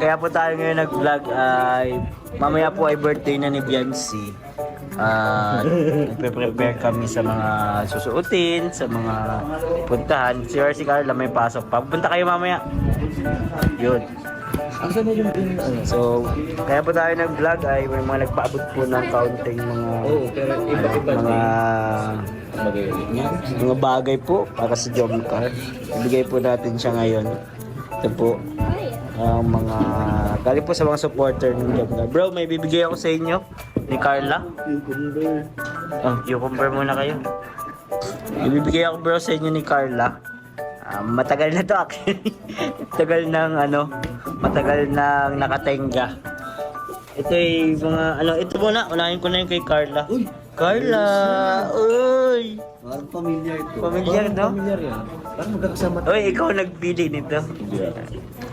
kaya po tayo ngayon nag-vlog ay mamaya po ay birthday na ni BMC. Nagpe-prepare kami sa mga susuotin, sa mga puntahan. Si Carla may pasok pa. Punta kayo mamaya. Yun. Asan na yung So, kaya po tayo nag-vlog ay may mga nagpaabot po ng kaunting mga pero iba-iba mga bagay po para sa Jomcar. Ibigay po natin siya ngayon. Ito po ang mga galing po sa mga supporter ng Jomcar. Bro, may bibigay ako sa inyo ni Carla. Cucumber muna kayo. Ibibigay ako bro sa inyo ni Carla. Matagal na to actually. Matagal nang nakatenga. Ito ay mga ito muna, unahin ko na yung kay Carla. Uy! Carla! Uy! Parang familiar to. Familiar, no? Familiar yan. Parang magkakasama Uy, ikaw nagpili nito.